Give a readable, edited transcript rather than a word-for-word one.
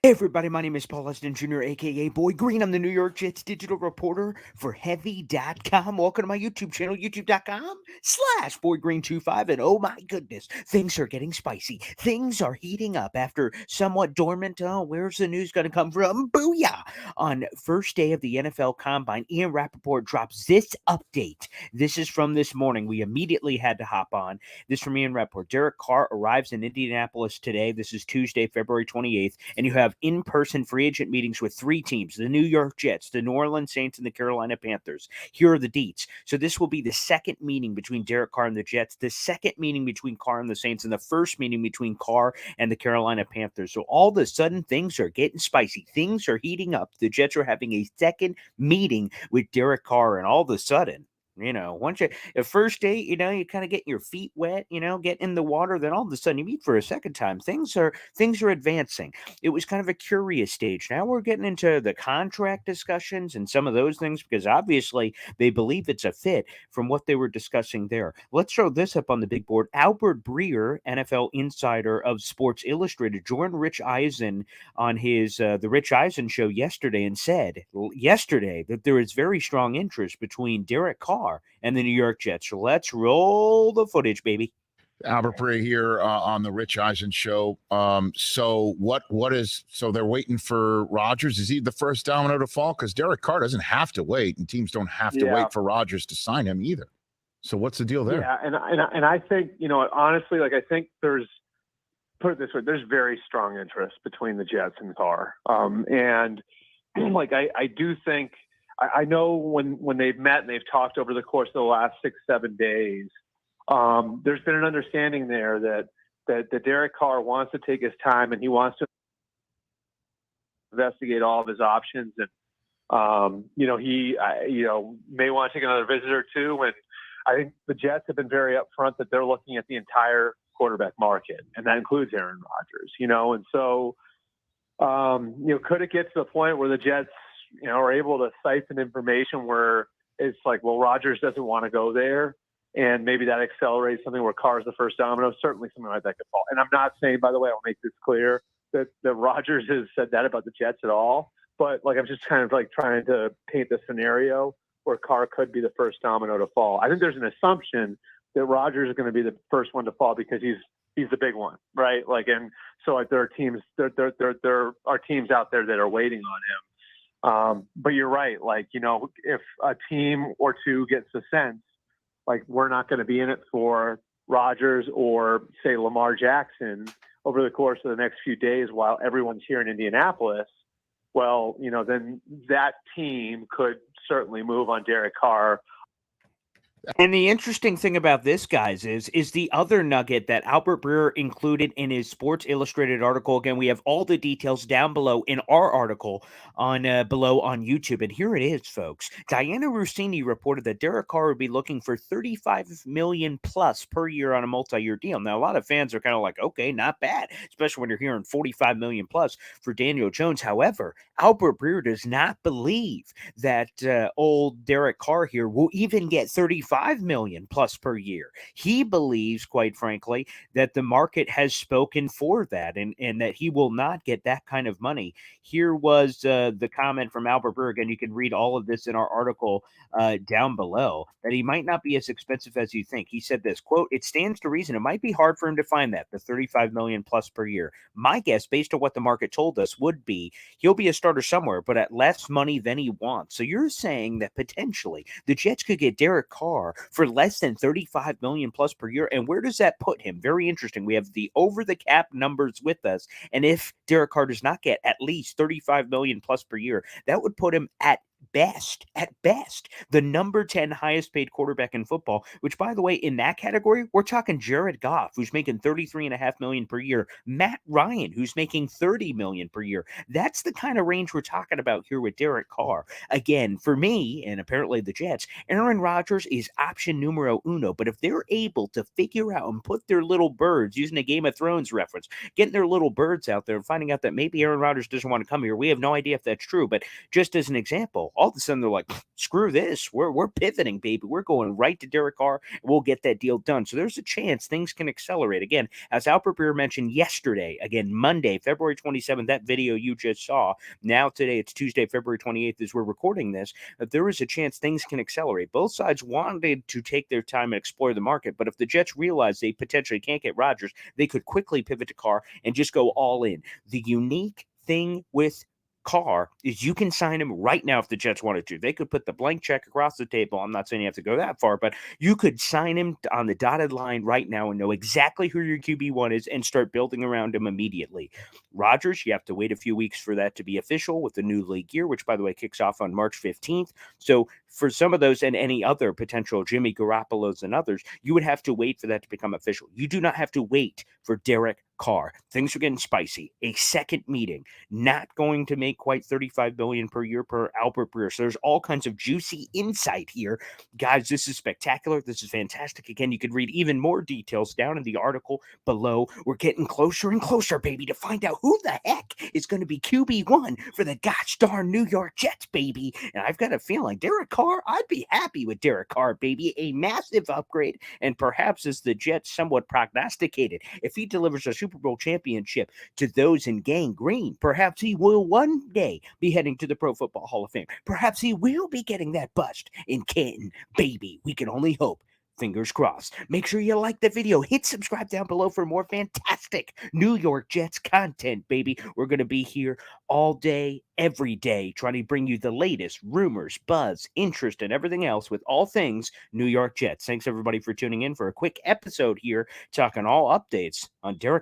Hey everybody, my name is Paul Heston Jr., aka Boy Green. I'm the New York Jets digital reporter for Heavy.com. Welcome to my YouTube channel, youtube.com/BoyGreen25. And oh my goodness, things are getting spicy. Things are heating up after somewhat dormant. Oh, where's the news going to come from? Booyah! On first day of the NFL Combine, Ian Rappaport drops this update. This is from this morning. We immediately had to hop on. This from Ian Rappaport. Derek Carr arrives in Indianapolis today. This is Tuesday, February 28th. And you have in-person free agent meetings with three teams: the New York Jets, the New Orleans Saints, and the Carolina Panthers. Here are the deets. So this will be the second meeting between Derek Carr and the Jets, the second meeting between Carr and the Saints, and the first meeting between Carr and the Carolina Panthers. So all of a sudden, things are getting spicy. Things are heating up. The Jets are having a second meeting with Derek Carr, and all of a sudden, once you the first date, you kind of get your feet wet, get in the water. Then all of a sudden you meet for a second time. Things are advancing. It was kind of a curious stage. Now we're getting into the contract discussions and some of those things because obviously they believe it's a fit from what they were discussing there. Let's throw this up on the big board. Albert Breer, NFL insider of Sports Illustrated, joined Rich Eisen on his the Rich Eisen show yesterday and said yesterday that there is very strong interest between Derek Carr and the New York Jets. So let's roll the footage, baby. Albert Bray here on the Rich Eisen show. So they're waiting for Rodgers. Is he the first domino to fall? Because Derek Carr doesn't have to wait, and teams don't have to wait for Rodgers to sign him either. So what's the deal there? Yeah, and I think, honestly, I think there's, put it this way, there's very strong interest between the Jets and Carr. And I do think, I know when they've met and they've talked over the course of the last 6-7 days, there's been an understanding there that Derek Carr wants to take his time and he wants to investigate all of his options. And, he may want to take another visit or two. And I think the Jets have been very upfront that they're looking at the entire quarterback market, and that includes Aaron Rodgers, and so, could it get to the point where the Jets, are able to siphon information where it's like, well, Rodgers doesn't want to go there, and maybe that accelerates something where Carr's the first domino? Certainly something like that could fall. And I'm not saying, by the way, I'll make this clear, that Rodgers has said that about the Jets at all, but I'm just kind of trying to paint the scenario where Carr could be the first domino to fall. I think there's an assumption that Rodgers is going to be the first one to fall because he's the big one, right? And so there are teams, there are teams out there that are waiting on him. But you're right. If a team or two gets the sense, we're not going to be in it for Rodgers or say Lamar Jackson over the course of the next few days while everyone's here in Indianapolis, well, then that team could certainly move on Derek Carr. And the interesting thing about this, guys, is the other nugget that Albert Breer included in his Sports Illustrated article. Again, we have all the details down below in our article on below on YouTube. And here it is, folks. Diana Rossini reported that Derek Carr would be looking for $35 million plus per year on a multi-year deal. Now, a lot of fans are kind of like, okay, not bad, especially when you're hearing $45 million plus for Daniel Jones. However, Albert Breer does not believe that old Derek Carr here will even get $35 million plus per year. He believes, quite frankly, that the market has spoken for that and that he will not get that kind of money. Here was the comment from Albert Breer, and you can read all of this in our article down below, that he might not be as expensive as you think. He said this, quote, "It stands to reason it might be hard for him to find the $35 million plus per year. My guess, based on what the market told us, would be he'll be a starter somewhere, but at less money than he wants." So you're saying that potentially the Jets could get Derek Carr for less than $35 million plus per year. And where does that put him? Very interesting. We have the over the cap numbers with us. And if Derek Carr does not get at least $35 million plus per year, that would put him at best, the number 10 highest paid quarterback in football, which, by the way, in that category, we're talking Jared Goff, who's making $33.5 million per year, Matt Ryan, who's making $30 million per year. That's the kind of range we're talking about here with Derek Carr. Again, for me, and apparently the Jets, Aaron Rodgers is option numero uno, but if they're able to figure out and put their little birds, using a Game of Thrones reference, getting their little birds out there and finding out that maybe Aaron Rodgers doesn't want to come here, we have no idea if that's true, but just as an example, all of a sudden they're like, screw this. We're pivoting, baby. We're going right to Derek Carr. We'll get that deal done. So there's a chance things can accelerate. Again, as Albert Breer mentioned yesterday, again, Monday, February 27th, that video you just saw. Now today, it's Tuesday, February 28th, as we're recording this, that there is a chance things can accelerate. Both sides wanted to take their time and explore the market, but if the Jets realize they potentially can't get Rodgers, they could quickly pivot to Carr and just go all in. The unique thing with Carr is you can sign him right now if the Jets wanted to. They could put the blank check across the table. I'm not saying you have to go that far, but you could sign him on the dotted line right now and know exactly who your QB1 is and start building around him immediately. Rodgers, you have to wait a few weeks for that to be official with the new league year, which, by the way, kicks off on March 15th. So for some of those and any other potential Jimmy Garoppolos and others, you would have to wait for that to become official. You do not have to wait for Derek Carr. Things are getting spicy. A second meeting, not going to make quite $35 billion per year per Albert Breer. So there's all kinds of juicy insight here. Guys, this is spectacular. This is fantastic. Again, you could read even more details down in the article below. We're getting closer and closer, baby, to find out who the heck is going to be QB1 for the gosh darn New York Jets, baby. And I've got a feeling Derek Carr, I'd be happy with Derek Carr, baby. A massive upgrade, and perhaps as the Jets somewhat prognosticated, if he delivers a Super Bowl championship to those in Gang Green, perhaps he will one day be heading to the Pro Football Hall of Fame. Perhaps he will be getting that bust in Canton, baby. We can only hope. Fingers crossed. Make sure you like the video. Hit subscribe down below for more fantastic New York Jets content, baby. We're going to be here all day, every day, trying to bring you the latest rumors, buzz, interest, and everything else with all things New York Jets. Thanks, everybody, for tuning in for a quick episode here, talking all updates on Derek Carr.